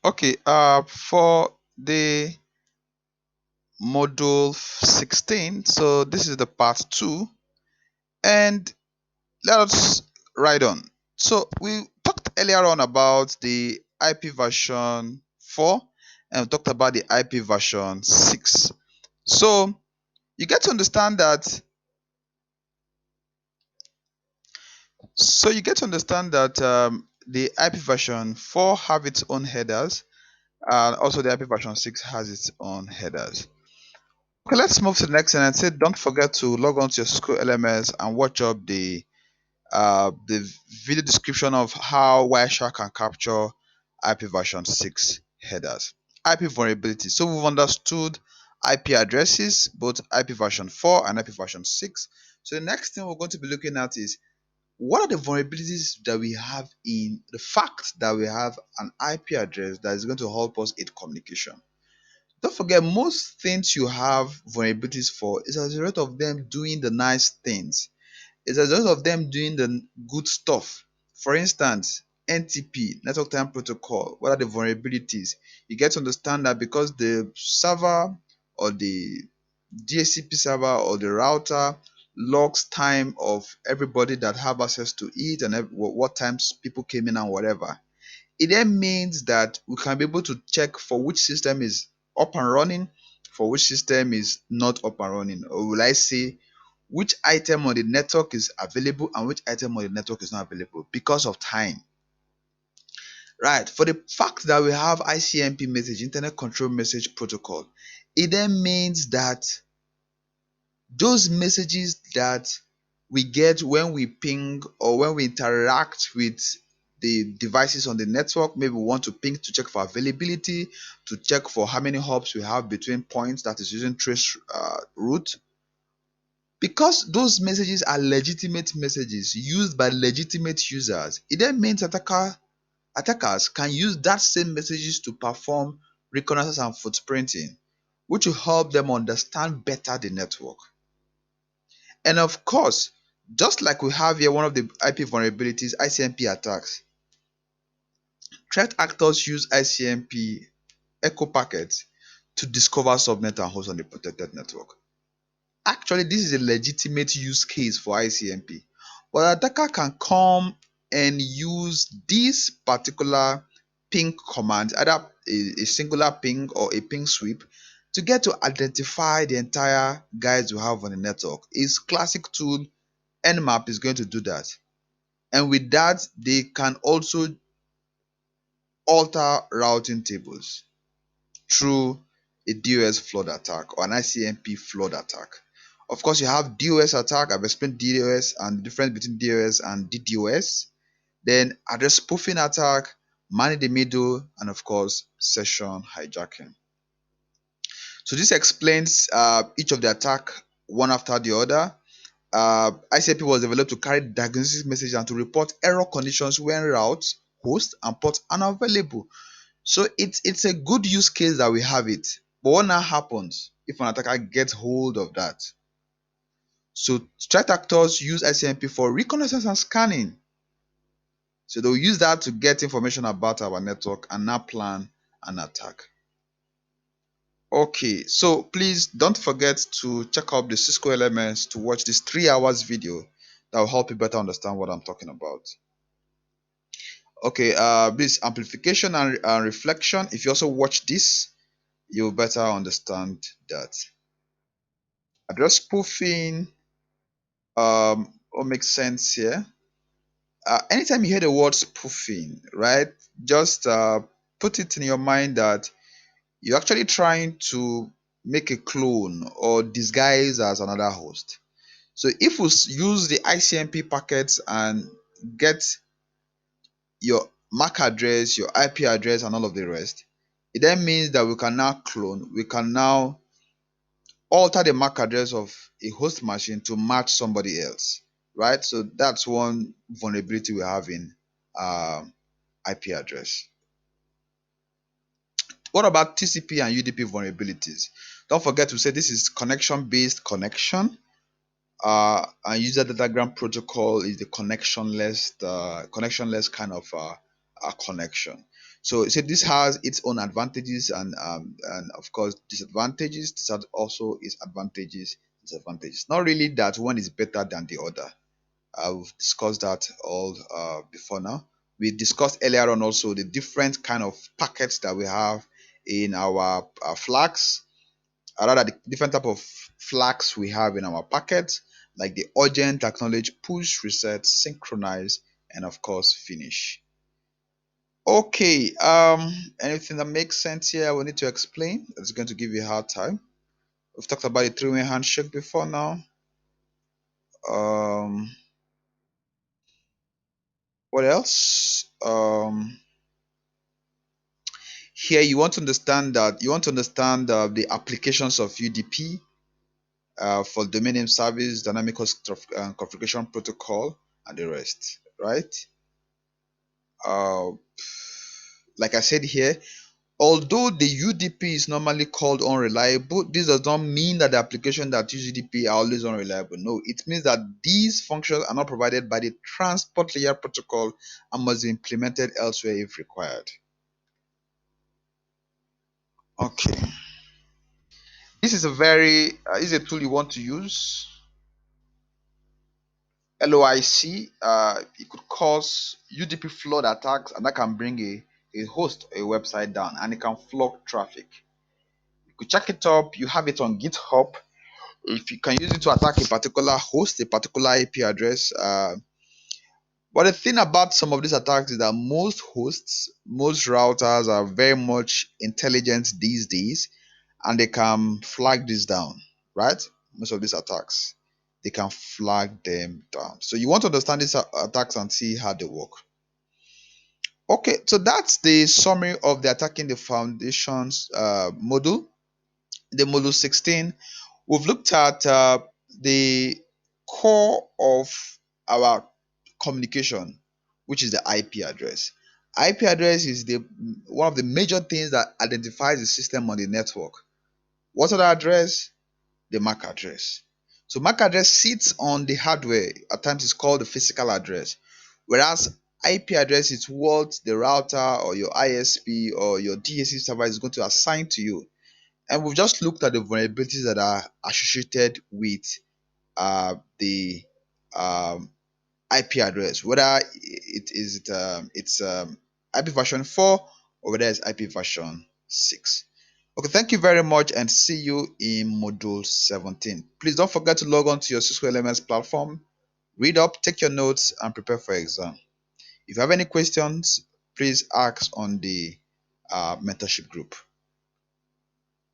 Okay, for the module 16, so this is the part 2, and let us ride on. So we talked earlier on about the IP version 4 and we talked about the IP version 6. So you get to understand that the IP version 4 have its own headers, and also the IP version 6 has its own headers. Okay, let's move to the next one and say don't forget to log on to your Cisco LMS and watch up the video description of how Wireshark can capture IP version 6 headers. IP vulnerability. So we've understood IP addresses, both IP version 4 and IP version 6. So the next thing we're going to be looking at is what are the vulnerabilities that we have in the fact that we have an IP address that is going to help us aid communication. Don't forget, most things you have vulnerabilities for is as a result of them doing the nice things. It's as a result of them doing the good stuff. For instance, NTP, Network Time Protocol, what are the vulnerabilities? You get to understand that because the server or the DHCP server or the router logs time of everybody that have access to it and what times people came in and whatever. It then means that we can be able to check for which system is up and running, for which system is not up and running, or will I say which item on the network is available and which item on the network is not available because of time. Right, for the fact that we have ICMP message, Internet Control Message Protocol, it then means that those messages that we get when we ping or when we interact with the devices on the network, maybe we want to ping to check for availability, to check for how many hops we have between points that is using trace route. Because those messages are legitimate messages used by legitimate users, it then means attackers can use that same messages to perform reconnaissance and footprinting, which will help them understand better the network. And of course, just like we have here one of the IP vulnerabilities, ICMP attacks, threat actors use ICMP echo packets to discover subnet and host on the protected network. Actually, this is a legitimate use case for ICMP, but an attacker can come and use this particular ping command, either a singular ping or a ping sweep, to get to identify the entire guys we have on the network. Its classic tool Nmap is going to do that. And with that, they can also alter routing tables through a DOS flood attack or an ICMP flood attack. Of course, you have DOS attack. I've explained DOS and the difference between DOS and DDoS. Then address spoofing attack, man in the middle, and of course, session hijacking. So this explains each of the attack one after the other. ICP was developed to carry diagnosis message and to report error conditions when routes, host, and ports are unavailable. So it's a good use case that we have it. But what now happens if an attacker gets hold of that? So threat actors use ICMP for reconnaissance and scanning. So they'll use that to get information about our network and now plan an attack. Okay, so please don't forget to check out the Cisco elements to watch this 3 hours video that will help you better understand what I'm talking about. Okay, this amplification and reflection. If you also watch this, you'll better understand that. Address spoofing will make sense here. Anytime you hear the word spoofing, right, just put it in your mind that you're actually trying to make a clone or disguise as another host. So if we use the ICMP packets and get your MAC address, your IP address, and all of the rest, it then means that we can now clone, we can now alter the MAC address of a host machine to match somebody else, right? So that's one vulnerability we have in IP address. What about TCP and UDP vulnerabilities? Don't forget to say this is connection-based connection. And user datagram protocol is the connectionless kind of connection. So this has its own advantages and of course disadvantages. This has also its advantages, disadvantages. Not really that one is better than the other. I've discussed that all before now. We discussed earlier on also the different kind of packets that we have in our flags, or rather the different type of flags we have in our packets, like the urgent, acknowledge, push, reset, synchronize, and of course finish. Okay, anything that makes sense here we need to explain. It's going to give you a hard time. We've talked about the three-way handshake before now. Um, what else? Here you want to understand the applications of UDP for domain name service, dynamic host configuration protocol, and the rest, right? Uh, like I said here, although the UDP is normally called unreliable, this does not mean that the application that use UDP are always unreliable. No, it means that these functions are not provided by the transport layer protocol and must be implemented elsewhere if required. Okay, this is a very is a tool you want to use. LOIC, it could cause UDP flood attacks, and that can bring a host a website down, and it can flock traffic. You could check it up. You have it on GitHub. If you can use it to attack a particular host, a particular IP address. But the thing about some of these attacks is that most hosts, most routers are very much intelligent these days, and they can flag this down, right? Most of these attacks, they can flag them down. So you want to understand these attacks and see how they work. Okay, so that's the summary of the attacking the foundations module. The module 16, we've looked at the core of our communication, which is the IP address. IP address is the one of the major things that identifies the system on the network. What's the address? The MAC address. So MAC address sits on the hardware. At times it's called the physical address. Whereas IP address is what the router or your ISP or your DAC server is going to assign to you. And we've just looked at the vulnerabilities that are associated with the um, IP address, whether it's IP version 4 or whether it's IP version 6. Okay, thank you very much and see you in module 17. Please don't forget to log on to your Cisco LMS platform, read up, take your notes, and prepare for exam. If you have any questions, please ask on the mentorship group.